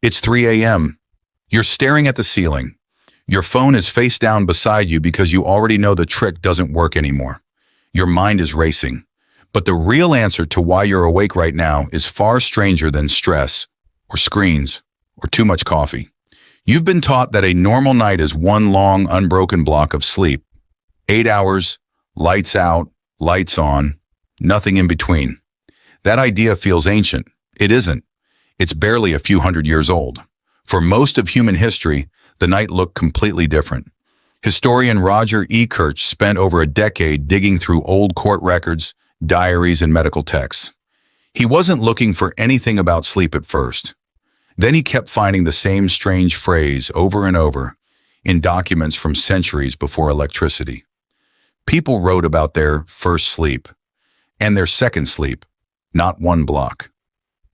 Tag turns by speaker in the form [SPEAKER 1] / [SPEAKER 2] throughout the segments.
[SPEAKER 1] It's 3 a.m. You're staring at the ceiling. Your phone is face down beside you because you already know the trick doesn't work anymore. Your mind is racing. But the real answer to why you're awake right now is far stranger than stress, or screens, or too much coffee. You've been taught that a normal night is one long, unbroken block of sleep. 8 hours, lights out, lights on, nothing in between. That idea feels ancient. It isn't. It's barely a few hundred years old. For most of human history, the night looked completely different. Historian Roger E. Kirch spent over a decade digging through old court records, diaries, and medical texts. He wasn't looking for anything about sleep at first. Then he kept finding the same strange phrase over and over in documents from centuries before electricity. People wrote about their first sleep and their second sleep, not one block.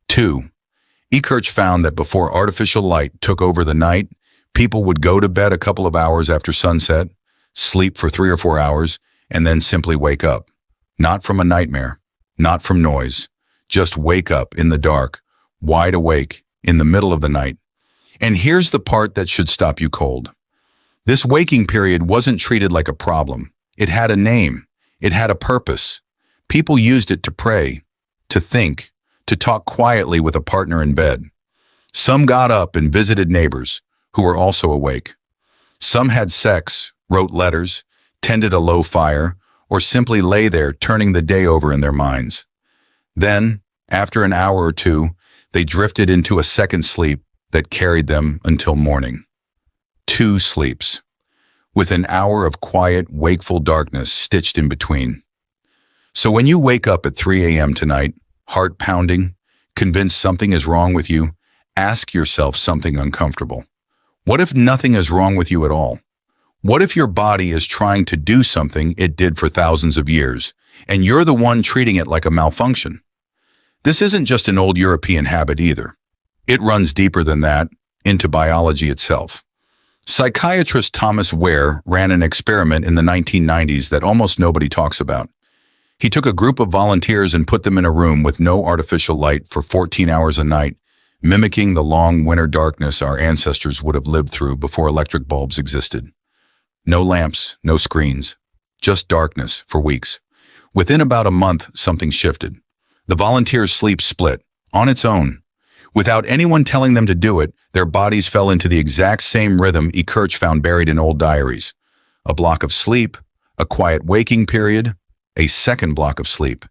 [SPEAKER 1] 2. E. Kirch found that before artificial light took over the night, people would go to bed a couple of hours after sunset, sleep for 3 or 4 hours, and then simply wake up. Not from a nightmare, not from noise, just wake up in the dark, wide awake, in the middle of the night. And here's the part that should stop you cold. This waking period wasn't treated like a problem. It had a name. It had a purpose. People used it to pray, to think, to talk quietly with a partner in bed. Some got up and visited neighbors who were also awake. Some had sex, wrote letters, tended a low fire, or simply lay there turning the day over in their minds. Then, after an hour or two, they drifted into a second sleep that carried them until morning. 2 sleeps, with an hour of quiet, wakeful darkness stitched in between. So when you wake up at 3 a.m. tonight, heart pounding, convinced something is wrong with you, ask yourself something uncomfortable. What if nothing is wrong with you at all? What if your body is trying to do something it did for thousands of years, and you're the one treating it like a malfunction? This isn't just an old European habit either. It runs deeper than that, into biology itself. Psychiatrist Thomas Ware ran an experiment in the 1990s that almost nobody talks about. He took a group of volunteers and put them in a room with no artificial light for 14 hours a night, mimicking the long winter darkness our ancestors would have lived through before electric bulbs existed. No lamps, no screens, just darkness for weeks. Within about a month, something shifted. The volunteers' sleep split, on its own. Without anyone telling them to do it, their bodies fell into the exact same rhythm E. Kirch found buried in old diaries. A block of sleep, a quiet waking period, a second block of sleep.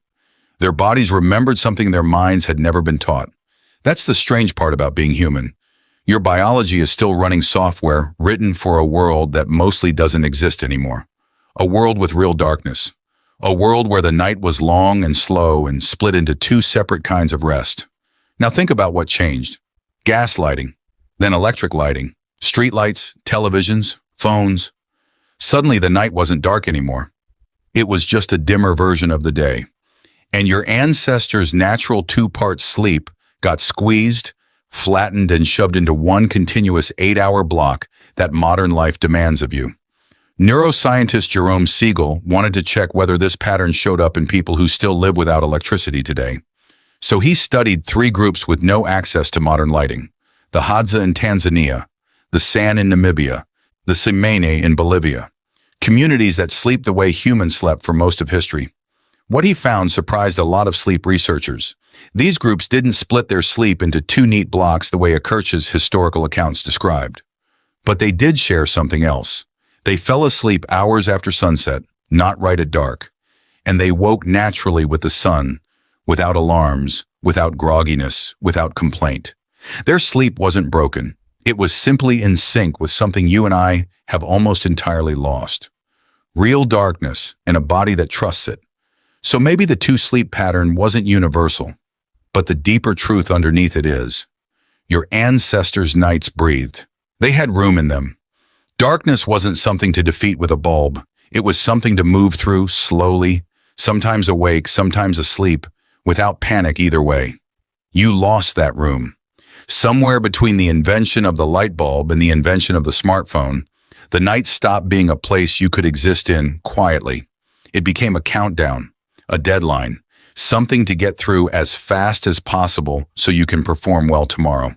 [SPEAKER 1] Their bodies remembered something their minds had never been taught. That's the strange part about being human. Your biology is still running software written for a world that mostly doesn't exist anymore. A world with real darkness. A world where the night was long and slow and split into 2 separate kinds of rest. Now think about what changed. Gas lighting, then electric lighting, street lights, televisions, phones. Suddenly the night wasn't dark anymore. It was just a dimmer version of the day. And your ancestors' natural 2-part sleep got squeezed, flattened, and shoved into one continuous 8-hour block that modern life demands of you. Neuroscientist Jerome Siegel wanted to check whether this pattern showed up in people who still live without electricity today. So he studied 3 groups with no access to modern lighting: the Hadza in Tanzania, the San in Namibia, the Tsimane in Bolivia. Communities that sleep the way humans slept for most of history. What he found surprised a lot of sleep researchers. These groups didn't split their sleep into 2 neat blocks the way Kirch's historical accounts described. But they did share something else. They fell asleep hours after sunset, not right at dark. And they woke naturally with the sun, without alarms, without grogginess, without complaint. Their sleep wasn't broken. It was simply in sync with something you and I have almost entirely lost. Real darkness and a body that trusts it. So maybe the 2 sleep pattern wasn't universal, but the deeper truth underneath it is. Your ancestors' nights breathed. They had room in them. Darkness wasn't something to defeat with a bulb. It was something to move through slowly, sometimes awake, sometimes asleep, without panic either way. You lost that room. Somewhere between the invention of the light bulb and the invention of the smartphone, the night stopped being a place you could exist in quietly. It became a countdown, a deadline, something to get through as fast as possible so you can perform well tomorrow.